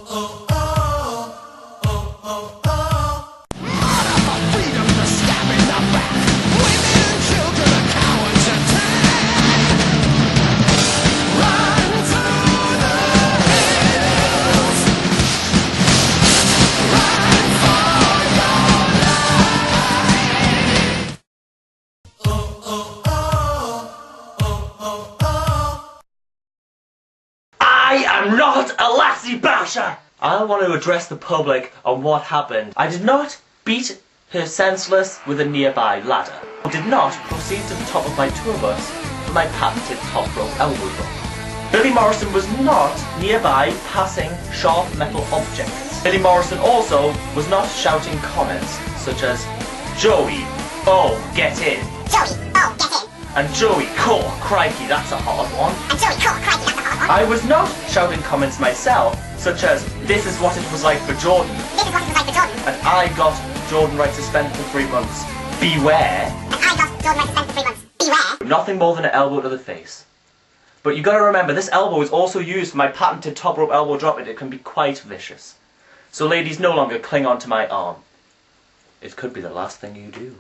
I am not a lassie basher! I want to address the public on what happened. I did not beat her senseless with a nearby ladder. I did not proceed to the top of my tour bus with my patented top rope elbow drop. Billy Morrison was not nearby passing sharp metal objects. Billy Morrison also was not shouting comments such as, Joey, oh, get in. Joey, oh, get in. And Joey, cool, crikey, that's a hard one. And Joey, cool, crikey, that's a hard one. I was not shouting comments myself, such as, this is what it was like for Jordan. This is what it was like for Jordan. And I got Jordan Wright suspended for 3 months. Beware. And I got Jordan Wright suspended for 3 months. Beware. Nothing more than an elbow to the face. But you gotta remember, this elbow is also used for my patented top rope elbow drop, and it can be quite vicious. So ladies, no longer cling on to my arm. It could be the last thing you do.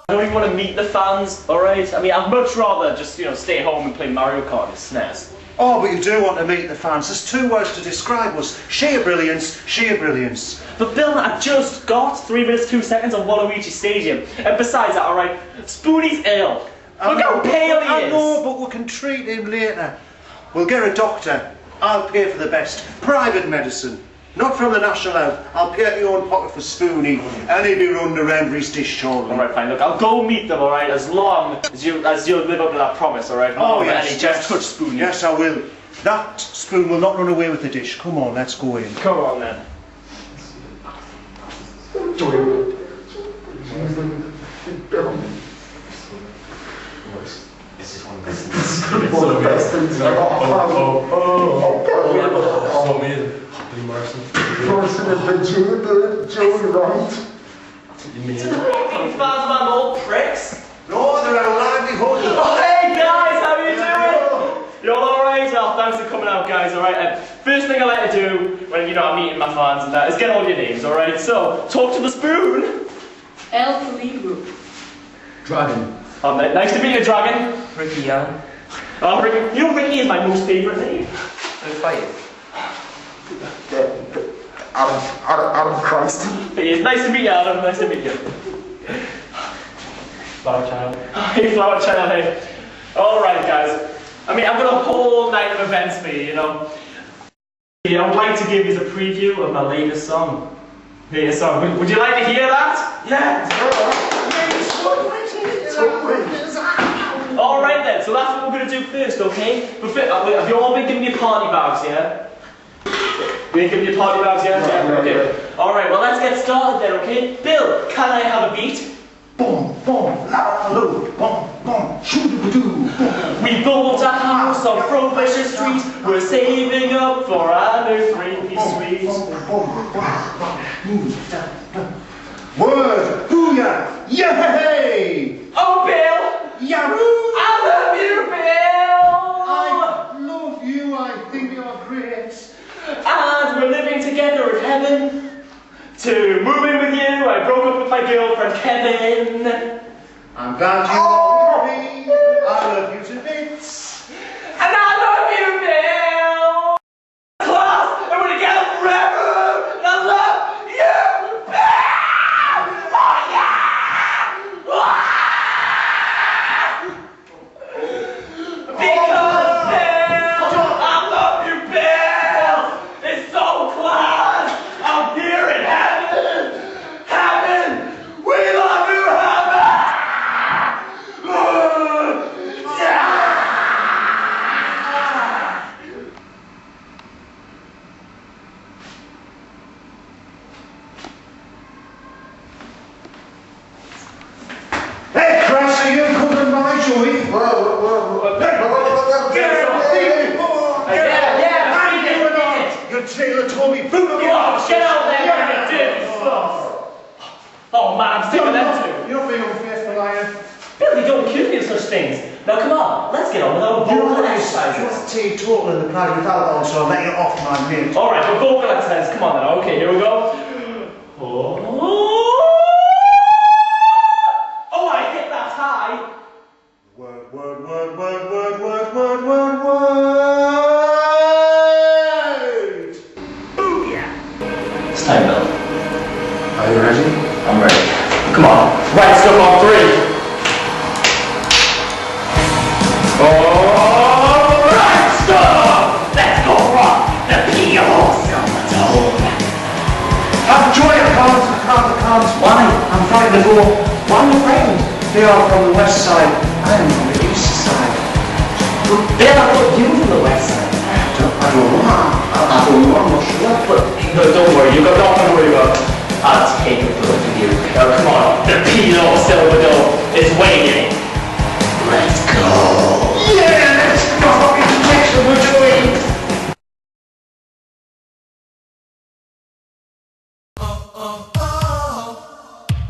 I don't even want to meet the fans, alright? I mean, I'd much rather just, stay home and play Mario Kart and SNES. Oh, but you do want to meet the fans. There's 2 words to describe us. Sheer brilliance, sheer brilliance. But Bill, I've just got 3 minutes 2 seconds on Waluigi Stadium. And besides that, alright, Spoonie's ill. Look how pale he is. I know, but we can treat him later. We'll get a doctor. I'll pay for the best. Private medicine. Not from the National Health. I'll pay out your own pocket for Spoonie, and he'll be running around for his dish shortly. Alright, fine. Look, I'll go meet them, alright, as long as you live up to that promise, alright? Oh, yes. Just touch Spoonie. Yes, I will. That spoon will not run away with the dish. Come on, let's go in. Come on, then. This is one of the best things ever. Morrison adventure, Joey Wright. You mean? Fans of my old pricks? No, they're a livelihood. Oh, hey guys, how are you doing? You all alright? Well, thanks for coming out, guys, alright? First thing I like to do when, I'm meeting my fans and that is get all your names, alright? So, talk to the spoon. El Peligro. Dragon. Oh, nice to meet you, Dragon. Ricky Young. Oh, Ricky. You know Ricky is my most favourite name. Who fight? Adam Christ. It's nice to meet you, Adam. Nice to meet you. Flower Child. Hey, Flower Child, hey. Alright, guys. I mean, I've got a whole night of events for you, I would like to give you a preview of my latest song. Would you like to hear that? Yeah. Alright then, so that's what we're going to do first, okay? But have you all been giving me party bags, yeah? You been giving me party bags, yeah? Yeah, okay. Alright, well let's get started then, okay? Bill, can I have a beat? Boom, boom, la la boom, boom, shoo-doo-doo, boom. We built a house on Prohibition Street. We're saving up for our new 3-piece suite. Word, booyah, yay! Oh, Bill! Yahoo! I love you, Bill! I love you, I think you're great. And we're living together in heaven. To move in with you, I broke up with my girlfriend, Kevin. I'm glad you love me. I love you to bits. And I love you, Bill! Class, and we're together forever! And I love you, Bill! Oh, yeah! Because, Bill, I love you, Bill! It's so class! Out here in heaven! Heaven! We love you, heaven! Yeah! Hey, Christ, are you covering my joint? Your tailor told me food of yours. Get out there, you dirty stuff! Oh man, I'm sick of them too. You're being unfaithful, lion. Billy, don't accuse me of such things. Now come on, let's get on with our You're bold right. exercise. exercises. Teetotal in the private with alcohol, so I'll let you off my mint. Alright, but vocal exercises, come on then. Okay, here we go. Oh, I hit that high. Word, word, word, word, word, word, word, word, word. Ooh, yeah. It's time, Bill. Are you ready? I'm ready. Come on. Right stuff on 3. Right stuff! Let's go rock the Pelaw Silverdome. Have joy, I can't. Why? I'm frightened to go. Why are you frightened? They are from the west side, I'm from the east side. Well, Bill, I thought you from the west side. I don't know, I'm not sure. But, no, don't worry, you've got nothing to worry about. I'll take a bullet for you. Now, come on, the Pelaw Silverdome is waiting. Let's go. Yeah, let's go. It's what we're doing.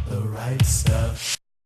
The right stuff.